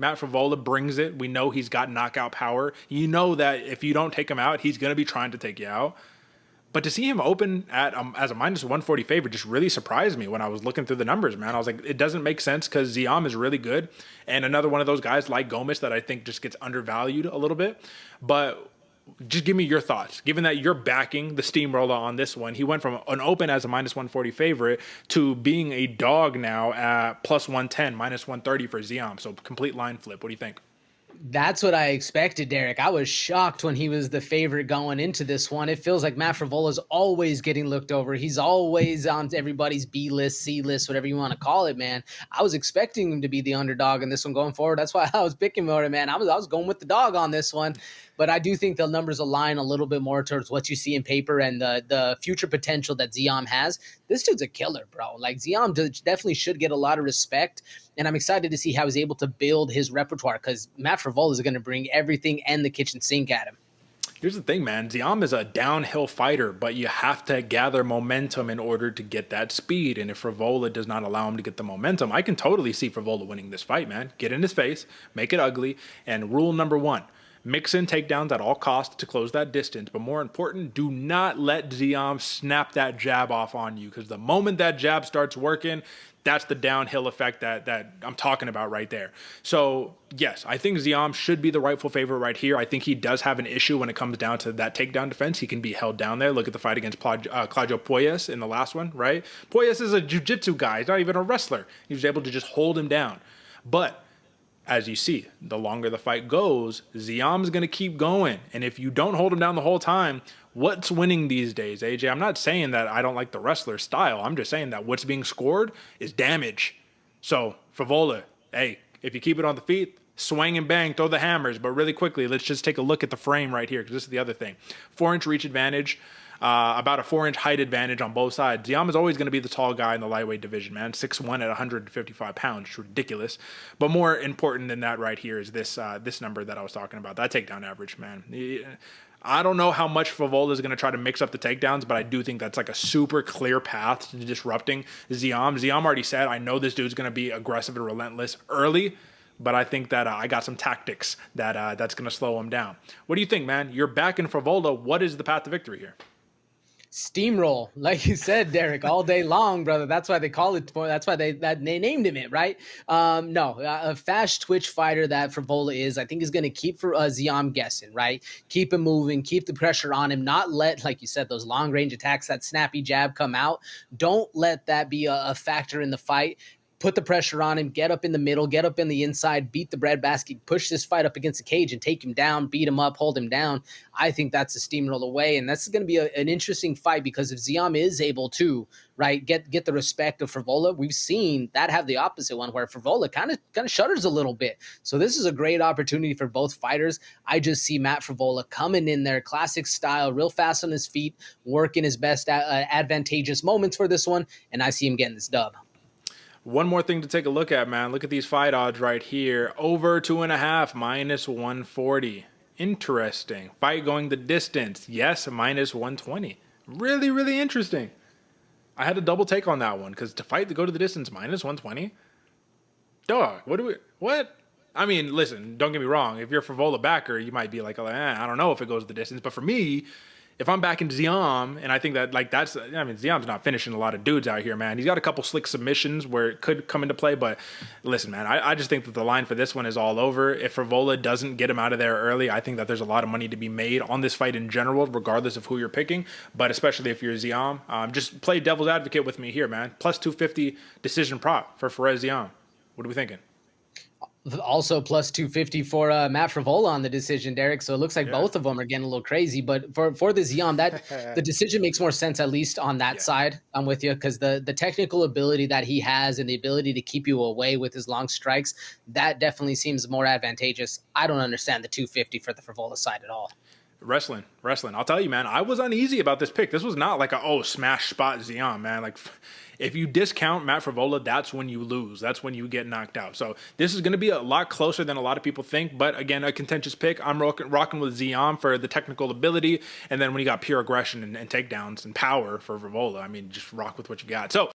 Matt Frevola brings it. We know he's got knockout power. You know that if you don't take him out, he's going to be trying to take you out. But to see him open at as a minus 140 favorite just really surprised me when I was looking through the numbers, man. I was like, it doesn't make sense because Ziam is really good. And another one of those guys like Gomes that I think just gets undervalued a little bit. But just give me your thoughts. Given that you're backing the steamroller on this one, he went from an open as a minus 140 favorite to being a dog now at plus 110, minus 130 for Ziam. So complete line flip. What do you think? That's what I expected, Derek. I was shocked when he was the favorite going into this one. It feels like Matt Frevola is always getting looked over. He's always on everybody's B list, C list, whatever you want to call it, man. I was expecting him to be the underdog in this one going forward. That's why I was picking him over, man. I was going with the dog on this one. But I do think the numbers align a little bit more towards what you see in paper and the future potential that Ziam has. This dude's a killer, bro. Like, Ziam definitely should get a lot of respect. And I'm excited to see how he's able to build his repertoire because Matt Frevola is going to bring everything and the kitchen sink at him. Here's the thing, man. Ziam is a downhill fighter, but you have to gather momentum in order to get that speed. And if Frevola does not allow him to get the momentum, I can totally see Frevola winning this fight, man. Get in his face, make it ugly. And rule number one, mix in takedowns at all costs to close that distance. But more important, do not let Ziam snap that jab off on you because the moment that jab starts working, that's the downhill effect that I'm talking about right there. So, yes, I think Ziam should be the rightful favorite right here. I think he does have an issue when it comes down to that takedown defense. He can be held down there. Look at the fight against Claudio Puelles in the last one, right? Puelles is a jiu-jitsu guy. He's not even a wrestler. He was able to just hold him down. But as you see, the longer the fight goes, Ziam's going to keep going. And if you don't hold him down the whole time, what's winning these days, AJ? I'm not saying that I don't like the wrestler style. I'm just saying that what's being scored is damage. So, Frevola, hey, if you keep it on the feet, swing and bang, throw the hammers. But really quickly, let's just take a look at the frame right here because this is the other thing. 4-inch reach advantage. About a 4-inch height advantage on both sides. Ziam is always going to be the tall guy in the lightweight division, man. 6'1" at 155 pounds. It's ridiculous. But more important than that right here is this number that I was talking about. That takedown average, man. I don't know how much Frevola is going to try to mix up the takedowns, but I do think that's like a super clear path to disrupting Ziam. Ziam already said, I know this dude's going to be aggressive and relentless early, but I think that I got some tactics that's going to slow him down. What do you think, man? You're back in Frevola. What is the path to victory here? Steamroll, like you said, Derek, all day long, brother. That's why they call it. That's why they named him it, right? No, a fast twitch fighter that Frevola is, I think, is going to keep Ziam guessing, right? Keep him moving, keep the pressure on him. Not let, like you said, those long range attacks, that snappy jab come out. Don't let that be a factor in the fight. Put the pressure on him, get up in the middle, get up in the inside, beat the breadbasket, push this fight up against the cage and take him down, beat him up, hold him down. I think that's a steamroll away, and that's going to be an interesting fight because if Ziam is able to, right, get the respect of Frevola, we've seen that have the opposite one where Frevola kind of shudders a little bit. So this is a great opportunity for both fighters. I just see Matt Frevola coming in there, classic style, real fast on his feet, working his best advantageous moments for this one, and I see him getting this dub. One more thing to take a look at, man. Look at these fight odds right here. Over 2.5, minus 140. Interesting. Fight going the distance. Yes, minus 120. Really, really interesting. I had a double take on that one because to fight to go to the distance, minus 120? Dog, what? I mean, listen, don't get me wrong. If you're a Frevola backer, you might be like, I don't know if it goes the distance. But for me, if I'm backing Ziam, and I think that Ziam's not finishing a lot of dudes out here, man. He's got a couple slick submissions where it could come into play, but listen, man, I just think that the line for this one is all over. If Frevola doesn't get him out of there early, I think that there's a lot of money to be made on this fight in general, regardless of who you're picking, but especially if you're Ziam. Just play devil's advocate with me here, man. Plus 250 decision prop for Fares Ziam. What are we thinking? Also plus 250 for Matt Frevola on the decision, Derek. So it looks like both of them are getting a little crazy. But for the Ziam, that the decision makes more sense, at least on that side. I'm with you because the technical ability that he has and the ability to keep you away with his long strikes, that definitely seems more advantageous. I don't understand the 250 for the Frevola side at all. Wrestling. I'll tell you, man, I was uneasy about this pick. This was not like smash spot Ziam, man. Like, if you discount Matt Frevola, that's when you lose. That's when you get knocked out. So this is going to be a lot closer than a lot of people think. But again, a contentious pick. I'm rocking with Ziam for the technical ability. And then when you got pure aggression and takedowns and power for Frevola, I mean, just rock with what you got. So